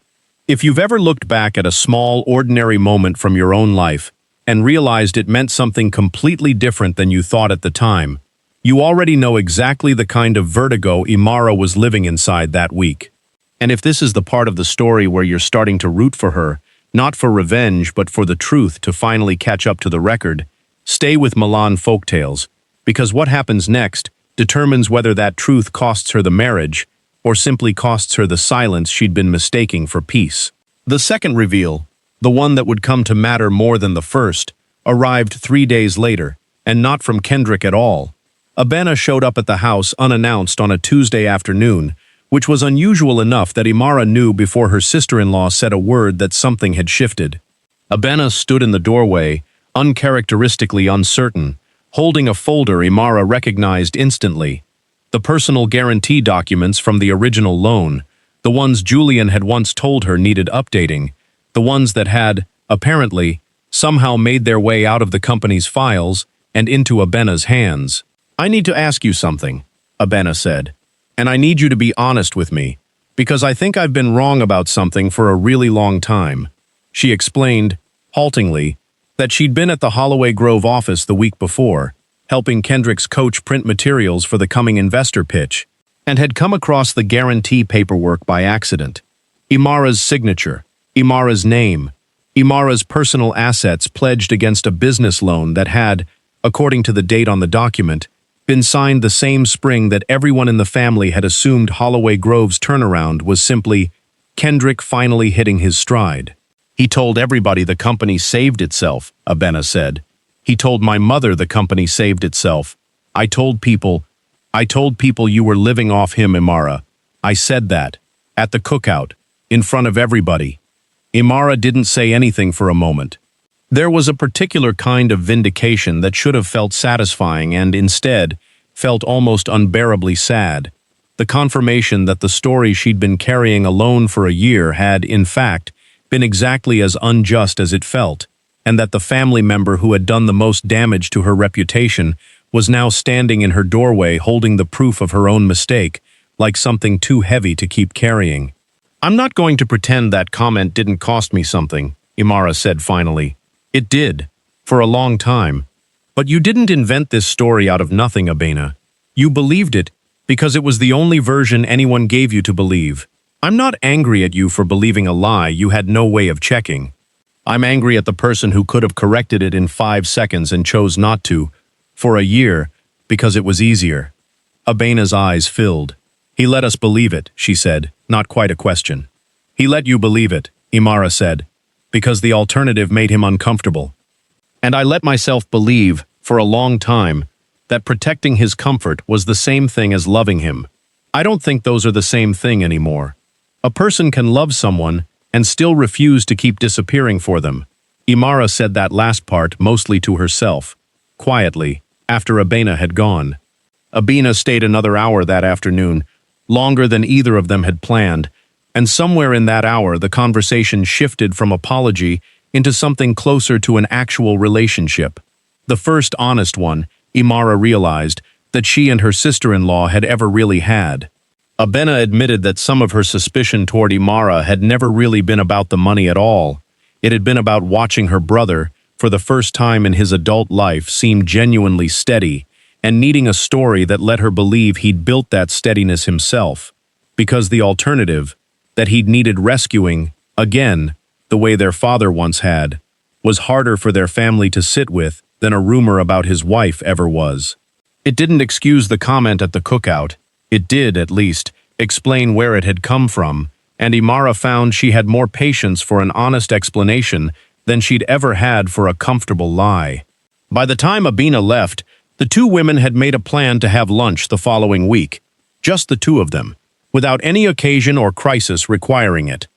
If you've ever looked back at a small, ordinary moment from your own life and realized it meant something completely different than you thought at the time, you already know exactly the kind of vertigo Imara was living inside that week. And if this is the part of the story where you're starting to root for her, not for revenge but for the truth to finally catch up to the record, stay with Milan Folktales, because what happens next determines whether that truth costs her the marriage or simply costs her the silence she'd been mistaking for peace. The second reveal, the one that would come to matter more than the first, arrived 3 days later, and not from Kendrick at all. Abena showed up at the house unannounced on a Tuesday afternoon, which was unusual enough that Imara knew before her sister-in-law said a word that something had shifted. Abena stood in the doorway, uncharacteristically uncertain, holding a folder Imara recognized instantly. The personal guarantee documents from the original loan, the ones Julian had once told her needed updating, the ones that had, apparently, somehow made their way out of the company's files and into Abena's hands. "I need to ask you something," Abena said, "and I need you to be honest with me, because I think I've been wrong about something for a really long time." She explained, haltingly, that she'd been at the Holloway Grove office the week before, helping Kendrick's coach print materials for the coming investor pitch, and had come across the guarantee paperwork by accident. Imara's signature, Imara's name, Imara's personal assets pledged against a business loan that had, according to the date on the document, been signed the same spring that everyone in the family had assumed Holloway Grove's turnaround was simply Kendrick finally hitting his stride. "He told everybody the company saved itself," Abena said. "He told my mother the company saved itself. I told people you were living off him, Imara. I said that. At the cookout. In front of everybody." Imara didn't say anything for a moment. There was a particular kind of vindication that should have felt satisfying and, instead, felt almost unbearably sad. The confirmation that the story she'd been carrying alone for a year had, in fact, been exactly as unjust as it felt, and that the family member who had done the most damage to her reputation was now standing in her doorway holding the proof of her own mistake, like something too heavy to keep carrying. "I'm not going to pretend that comment didn't cost me something," Imara said finally. "It did, for a long time. But you didn't invent this story out of nothing, Abena. You believed it because it was the only version anyone gave you to believe. I'm not angry at you for believing a lie you had no way of checking. I'm angry at the person who could have corrected it in 5 seconds and chose not to, for a year, because it was easier." Abena's eyes filled. "He let us believe it," she said, not quite a question. "He let you believe it," Imara said, "because the alternative made him uncomfortable. And I let myself believe, for a long time, that protecting his comfort was the same thing as loving him. I don't think those are the same thing anymore. A person can love someone and still refuse to keep disappearing for them." Imara said that last part mostly to herself, quietly, after Abena had gone. Abena stayed another hour that afternoon, longer than either of them had planned, and somewhere in that hour the conversation shifted from apology into something closer to an actual relationship. The first honest one, Imara realized, that she and her sister-in-law had ever really had. Abena admitted that some of her suspicion toward Imara had never really been about the money at all. It had been about watching her brother, for the first time in his adult life, seem genuinely steady, and needing a story that let her believe he'd built that steadiness himself. Because the alternative, that he'd needed rescuing, again, the way their father once had, was harder for their family to sit with than a rumor about his wife ever was. It didn't excuse the comment at the cookout. It did, at least, explain where it had come from, and Imara found she had more patience for an honest explanation than she'd ever had for a comfortable lie. By the time Abena left, the two women had made a plan to have lunch the following week, just the two of them, without any occasion or crisis requiring it.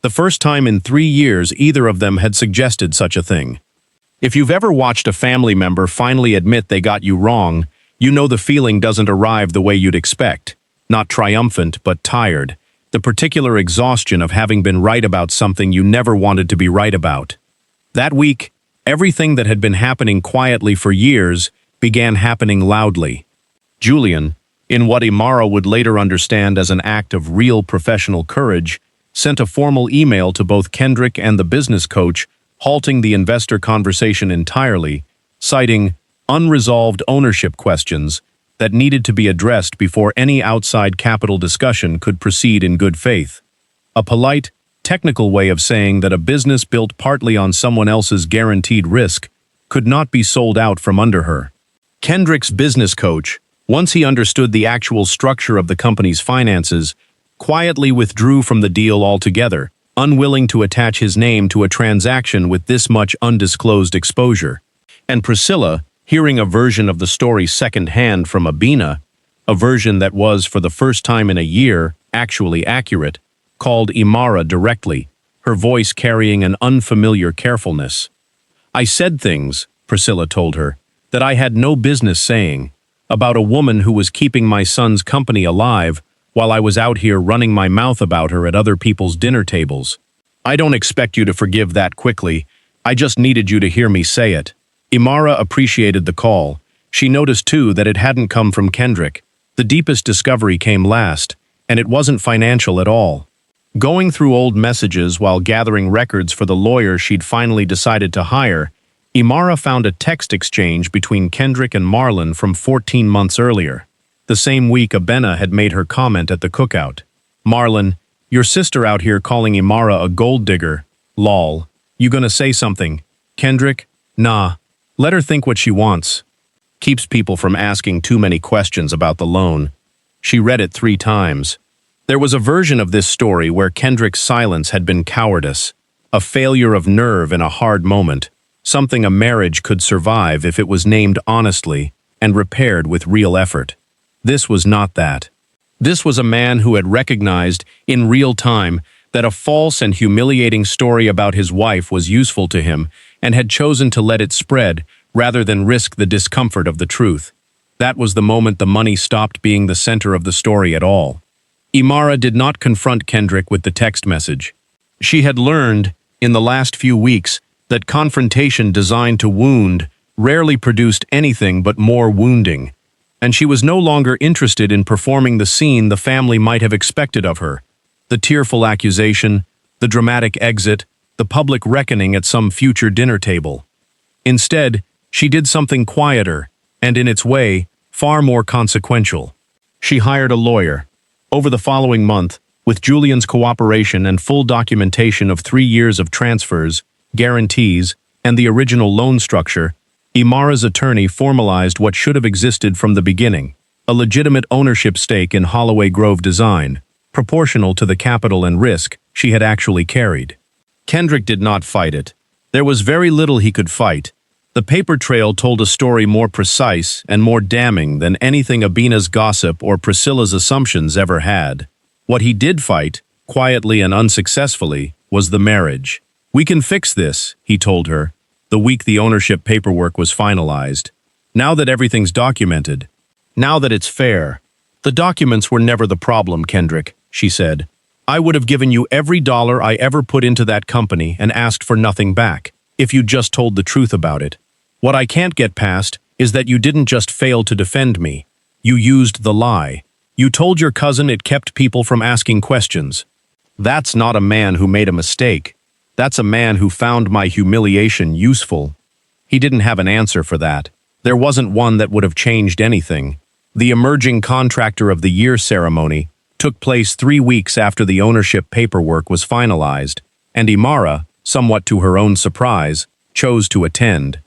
The first time in 3 years either of them had suggested such a thing. If you've ever watched a family member finally admit they got you wrong, you know the feeling doesn't arrive the way you'd expect. Not triumphant, but tired. The particular exhaustion of having been right about something you never wanted to be right about. That week, everything that had been happening quietly for years began happening loudly. Julian, in what Imara would later understand as an act of real professional courage, sent a formal email to both Kendrick and the business coach, halting the investor conversation entirely, citing unresolved ownership questions that needed to be addressed before any outside capital discussion could proceed in good faith. A polite, technical way of saying that a business built partly on someone else's guaranteed risk could not be sold out from under her. Kendrick's business coach, once he understood the actual structure of the company's finances, quietly withdrew from the deal altogether, unwilling to attach his name to a transaction with this much undisclosed exposure. And Priscilla, hearing a version of the story secondhand from Abena, a version that was, for the first time in a year, actually accurate, called Imara directly, her voice carrying an unfamiliar carefulness. "I said things," Priscilla told her, "that I had no business saying, about a woman who was keeping my son's company alive while I was out here running my mouth about her at other people's dinner tables. I don't expect you to forgive that quickly. I just needed you to hear me say it." Imara appreciated the call. She noticed, too, that it hadn't come from Kendrick. The deepest discovery came last, and it wasn't financial at all. Going through old messages while gathering records for the lawyer she'd finally decided to hire, Imara found a text exchange between Kendrick and Milan from 14 months earlier. The same week Abena had made her comment at the cookout. "Milan, your sister out here calling Imara a gold digger. Lol. You gonna say something?" Kendrick, "Nah. Let her think what she wants. Keeps people from asking too many questions about the loan." She read it 3 times. There was a version of this story where Kendrick's silence had been cowardice, a failure of nerve in a hard moment, something a marriage could survive if it was named honestly and repaired with real effort. This was not that. This was a man who had recognized, in real time, that a false and humiliating story about his wife was useful to him and had chosen to let it spread rather than risk the discomfort of the truth. That was the moment the money stopped being the center of the story at all. Imara did not confront Kendrick with the text message. She had learned, in the last few weeks, that confrontation designed to wound rarely produced anything but more wounding. and she was no longer interested in performing the scene the family might have expected of her. The tearful accusation, the dramatic exit, the public reckoning at some future dinner table. Instead, she did something quieter, and in its way, far more consequential. She hired a lawyer. Over the following month, with Julian's cooperation and full documentation of 3 years of transfers, guarantees, and the original loan structure, Imara's attorney formalized what should have existed from the beginning, a legitimate ownership stake in Holloway Grove Design, proportional to the capital and risk she had actually carried. Kendrick did not fight it. There was very little he could fight. The paper trail told a story more precise and more damning than anything Abina's gossip or Priscilla's assumptions ever had. What he did fight, quietly and unsuccessfully, was the marriage. "We can fix this," he told her, the week the ownership paperwork was finalized. "Now that everything's documented. Now that it's fair." "The documents were never the problem, Kendrick," she said. "I would have given you every dollar I ever put into that company and asked for nothing back, if you just told the truth about it. What I can't get past is that you didn't just fail to defend me. You used the lie. You told your cousin it kept people from asking questions. That's not a man who made a mistake. That's a man who found my humiliation useful." He didn't have an answer for that. There wasn't one that would have changed anything. The Emerging Contractor of the Year ceremony took place 3 weeks after the ownership paperwork was finalized, and Imara, somewhat to her own surprise, chose to attend.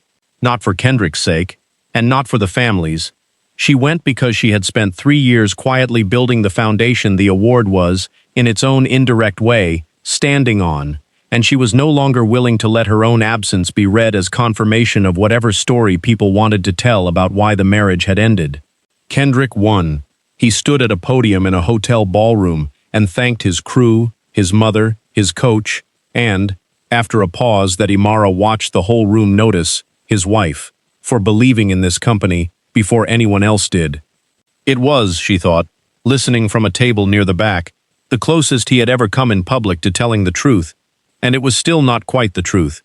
Not for Kendrick's sake, and not for the family's. She went because she had spent 3 years quietly building the foundation the award was, in its own indirect way, standing on, and she was no longer willing to let her own absence be read as confirmation of whatever story people wanted to tell about why the marriage had ended. Kendrick won. He stood at a podium in a hotel ballroom and thanked his crew, his mother, his coach, and, after a pause that Imara watched the whole room notice, his wife, for believing in this company before anyone else did. It was, she thought, listening from a table near the back, the closest he had ever come in public to telling the truth, and it was still not quite the truth.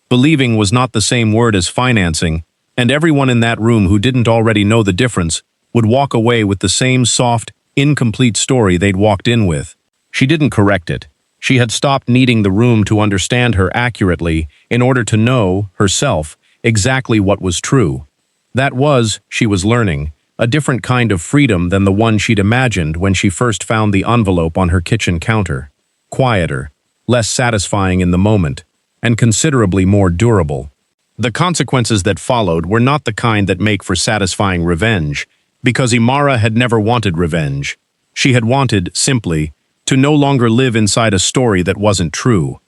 Believing was not the same word as financing, and everyone in that room who didn't already know the difference would walk away with the same soft, incomplete story they'd walked in with. She didn't correct it. She had stopped needing the room to understand her accurately in order to know, herself, exactly what was true. That was, she was learning, a different kind of freedom than the one she'd imagined when she first found the envelope on her kitchen counter. Quieter, less satisfying in the moment, and considerably more durable. The consequences that followed were not the kind that make for satisfying revenge, because Imara had never wanted revenge. She had wanted, simply, to no longer live inside a story that wasn't true.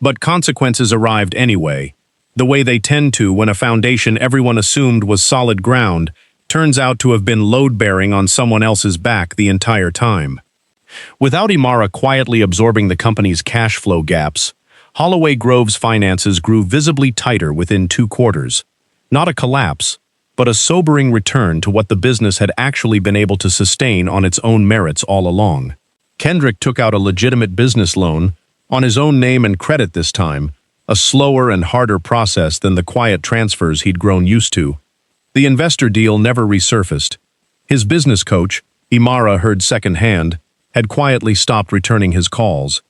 But consequences arrived anyway. The way they tend to when a foundation everyone assumed was solid ground turns out to have been load-bearing on someone else's back the entire time. Without Imara quietly absorbing the company's cash flow gaps, Holloway Grove's finances grew visibly tighter within 2 quarters. Not a collapse, but a sobering return to what the business had actually been able to sustain on its own merits all along. Kendrick took out a legitimate business loan, on his own name and credit this time, a slower and harder process than the quiet transfers he'd grown used to. The investor deal never resurfaced. His business coach, Imara heard secondhand, had quietly stopped returning his calls.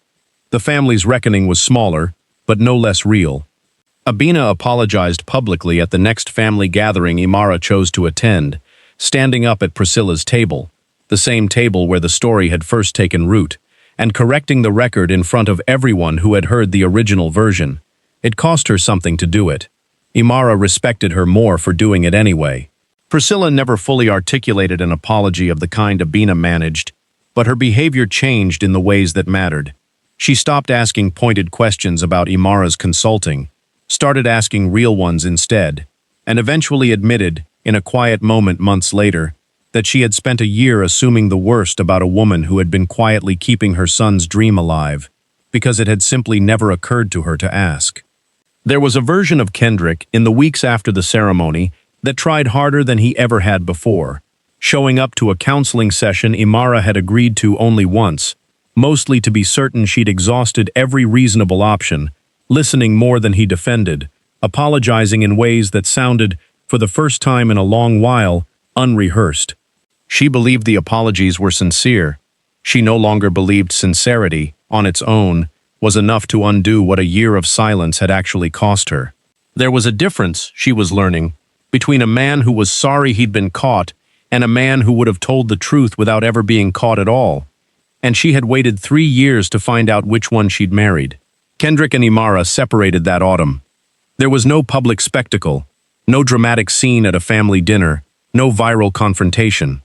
The family's reckoning was smaller, but no less real. Abina apologized publicly at the next family gathering Imara chose to attend, standing up at Priscilla's table, the same table where the story had first taken root, and correcting the record in front of everyone who had heard the original version. It cost her something to do it. Imara respected her more for doing it anyway. Priscilla never fully articulated an apology of the kind Abina managed, but her behavior changed in the ways that mattered. She stopped asking pointed questions about Imara's consulting, started asking real ones instead, and eventually admitted, in a quiet moment months later, that she had spent a year assuming the worst about a woman who had been quietly keeping her son's dream alive, because it had simply never occurred to her to ask. There was a version of Kendrick in the weeks after the ceremony that tried harder than he ever had before, showing up to a counseling session Imara had agreed to only once, mostly to be certain she'd exhausted every reasonable option, listening more than he defended, apologizing in ways that sounded, for the first time in a long while, unrehearsed. She believed the apologies were sincere. She no longer believed sincerity, on its own, was enough to undo what a year of silence had actually cost her. There was a difference, she was learning, between a man who was sorry he'd been caught and a man who would have told the truth without ever being caught at all. And she had waited 3 years to find out which one she'd married. Kendrick and Imara separated that autumn. There was no public spectacle, no dramatic scene at a family dinner, no viral confrontation.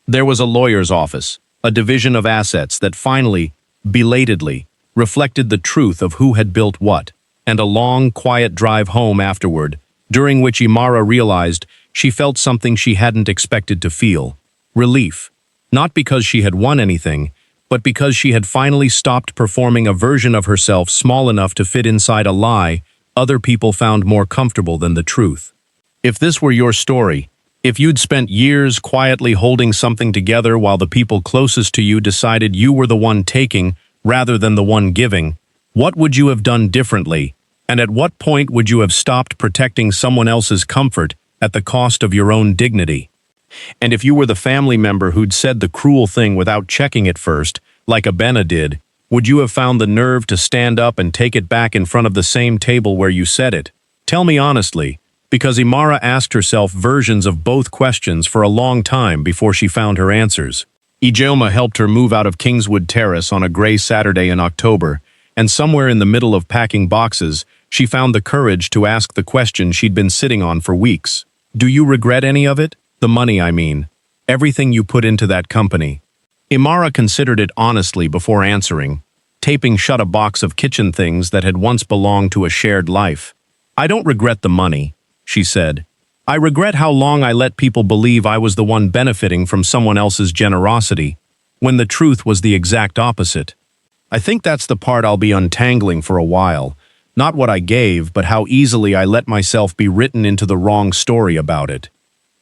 There was a lawyer's office, a division of assets that finally, belatedly, reflected the truth of who had built what, and a long, quiet drive home afterward, during which Imara realized she felt something she hadn't expected to feel: relief. Not because she had won anything, but because she had finally stopped performing a version of herself small enough to fit inside a lie other people found more comfortable than the truth. If this were your story, if you'd spent years quietly holding something together while the people closest to you decided you were the one taking rather than the one giving, what would you have done differently, and at what point would you have stopped protecting someone else's comfort at the cost of your own dignity? And if you were the family member who'd said the cruel thing without checking it first, like Abena did, would you have found the nerve to stand up and take it back in front of the same table where you said it? Tell me honestly, because Imara asked herself versions of both questions for a long time before she found her answers. Ijeoma helped her move out of Kingswood Terrace on a gray Saturday in October, and somewhere in the middle of packing boxes, she found the courage to ask the question she'd been sitting on for weeks. Do you regret any of it? The money, I mean. Everything you put into that company. Imara considered it honestly before answering, taping shut a box of kitchen things that had once belonged to a shared life. I don't regret the money, she said. I regret how long I let people believe I was the one benefiting from someone else's generosity, when the truth was the exact opposite. I think that's the part I'll be untangling for a while. Not what I gave, but how easily I let myself be written into the wrong story about it.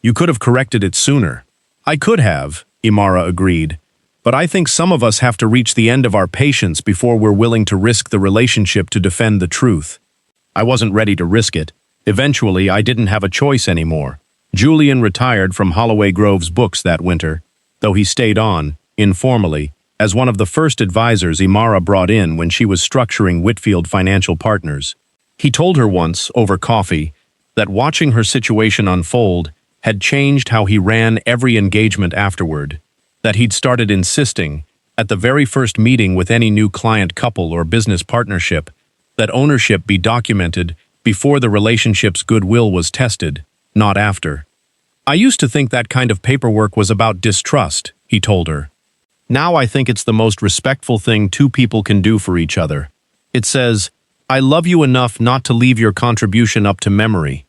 You could have corrected it sooner. I could have, Imara agreed. But I think some of us have to reach the end of our patience before we're willing to risk the relationship to defend the truth. I wasn't ready to risk it. Eventually, I didn't have a choice anymore. Julian retired from Holloway Grove's books that winter, though he stayed on, informally, as one of the first advisors Imara brought in when she was structuring Whitfield Financial Partners. He told her once, over coffee, that watching her situation unfold had changed how he ran every engagement afterward, that he'd started insisting, at the very first meeting with any new client couple or business partnership, that ownership be documented before the relationship's goodwill was tested, not after. I used to think that kind of paperwork was about distrust, he told her. Now I think it's the most respectful thing two people can do for each other. It says, I love you enough not to leave your contribution up to memory.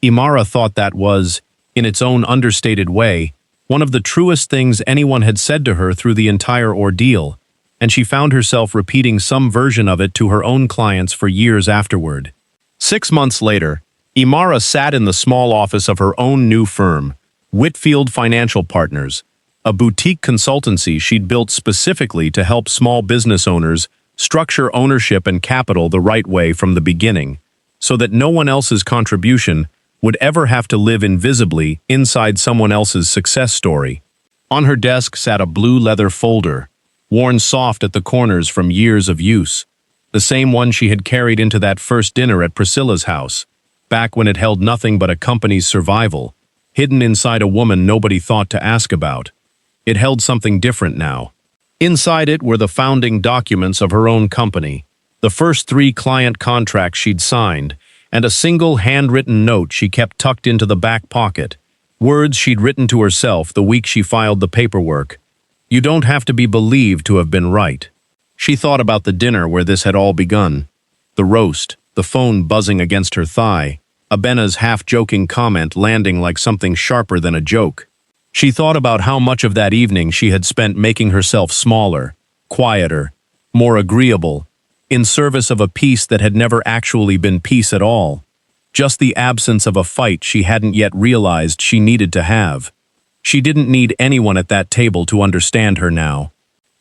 Imara thought that was, in its own understated way, one of the truest things anyone had said to her through the entire ordeal, and she found herself repeating some version of it to her own clients for years afterward. 6 months later, Imara sat in the small office of her own new firm, Whitfield Financial Partners, a boutique consultancy she'd built specifically to help small business owners structure ownership and capital the right way from the beginning, so that no one else's contribution would ever have to live invisibly inside someone else's success story. On her desk sat a blue leather folder, worn soft at the corners from years of use, the same one she had carried into that first dinner at Priscilla's house, back when it held nothing but a company's survival, hidden inside a woman nobody thought to ask about. It held something different now. Inside it were the founding documents of her own company, the first 3 client contracts she'd signed, and a single handwritten note she kept tucked into the back pocket, words she'd written to herself the week she filed the paperwork. You don't have to be believed to have been right. She thought about the dinner where this had all begun. The roast, the phone buzzing against her thigh, Abena's half-joking comment landing like something sharper than a joke. She thought about how much of that evening she had spent making herself smaller, quieter, more agreeable, in service of a peace that had never actually been peace at all, just the absence of a fight she hadn't yet realized she needed to have. She didn't need anyone at that table to understand her now.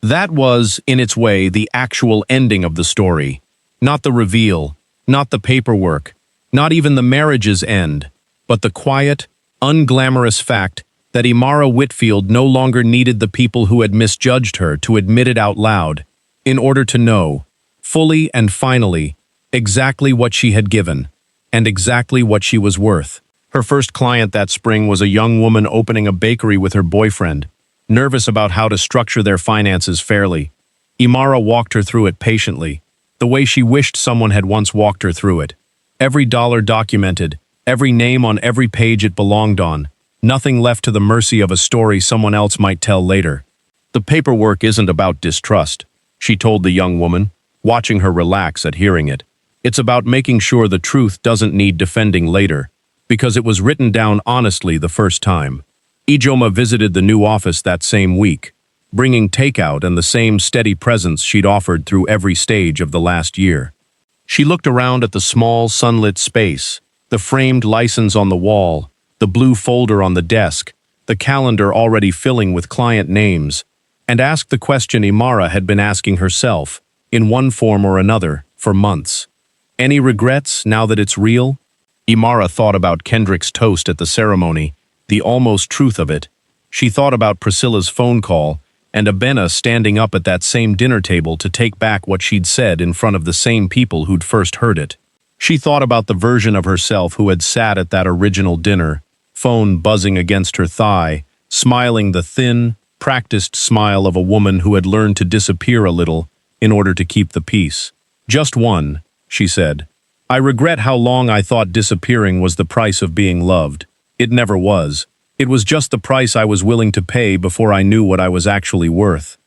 That was, in its way, the actual ending of the story, not the reveal, not the paperwork, not even the marriage's end, but the quiet, unglamorous fact that Imara Whitfield no longer needed the people who had misjudged her to admit it out loud, in order to know, fully and finally, exactly what she had given, and exactly what she was worth. Her first client that spring was a young woman opening a bakery with her boyfriend, nervous about how to structure their finances fairly. Imara walked her through it patiently, the way she wished someone had once walked her through it. Every dollar documented, every name on every page it belonged on, nothing left to the mercy of a story someone else might tell later. The paperwork isn't about distrust, she told the young woman, watching her relax at hearing it. It's about making sure the truth doesn't need defending later, because it was written down honestly the first time. Ijoma visited the new office that same week, bringing takeout and the same steady presence she'd offered through every stage of the last year. She looked around at the small, sunlit space, the framed license on the wall, the blue folder on the desk, the calendar already filling with client names, and asked the question Imara had been asking herself, in one form or another, for months. Any regrets now that it's real? Imara thought about Kendrick's toast at the ceremony, the almost truth of it. She thought about Priscilla's phone call, and Abena standing up at that same dinner table to take back what she'd said in front of the same people who'd first heard it. She thought about the version of herself who had sat at that original dinner, phone buzzing against her thigh, smiling the thin, practiced smile of a woman who had learned to disappear a little in order to keep the peace. Just one, she said. I regret how long I thought disappearing was the price of being loved. It never was. It was just the price I was willing to pay before I knew what I was actually worth.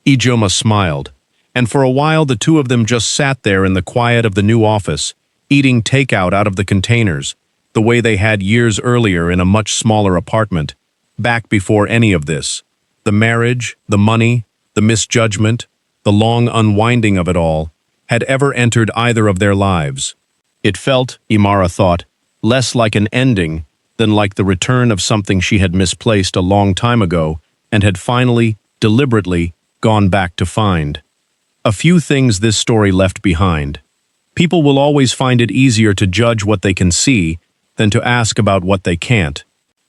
Ijoma smiled, and for a while the two of them just sat there in the quiet of the new office, eating takeout out of the containers, the way they had years earlier in a much smaller apartment, back before any of this. The marriage, the money, the misjudgment, the long unwinding of it all, had ever entered either of their lives. It felt, Imara thought, less like an ending than like the return of something she had misplaced a long time ago and had finally, deliberately, gone back to find. A few things this story left behind. People will always find it easier to judge what they can see than to ask about what they can't.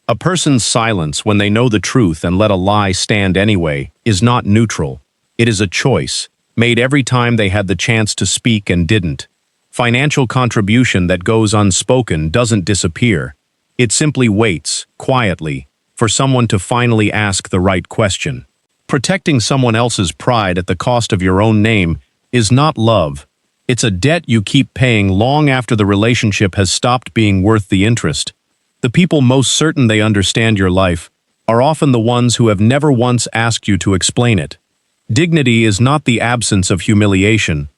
A person's silence when they know the truth and let a lie stand anyway is not neutral. It is a choice, made every time they had the chance to speak and didn't. Financial contribution that goes unspoken doesn't disappear. It simply waits, quietly, for someone to finally ask the right question. Protecting someone else's pride at the cost of your own name is not love. It's a debt you keep paying long after the relationship has stopped being worth the interest. The people most certain they understand your life are often the ones who have never once asked you to explain it. Dignity is not the absence of humiliation.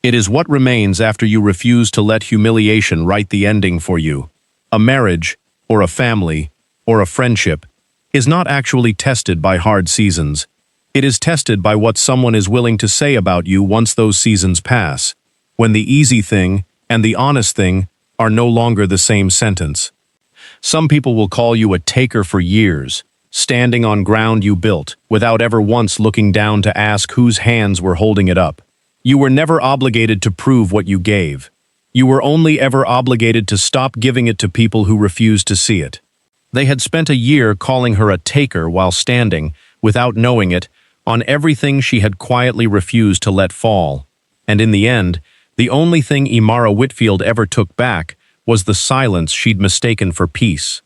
It is what remains after you refuse to let humiliation write the ending for you. A marriage, or a family, or a friendship, is not actually tested by hard seasons. It is tested by what someone is willing to say about you once those seasons pass, when the easy thing and the honest thing are no longer the same sentence. Some people will call you a taker for years, standing on ground you built, without ever once looking down to ask whose hands were holding it up. You were never obligated to prove what you gave. You were only ever obligated to stop giving it to people who refused to see it. They had spent a year calling her a taker while standing, without knowing it, on everything she had quietly refused to let fall. And in the end, the only thing Imara Whitfield ever took back was the silence she'd mistaken for peace.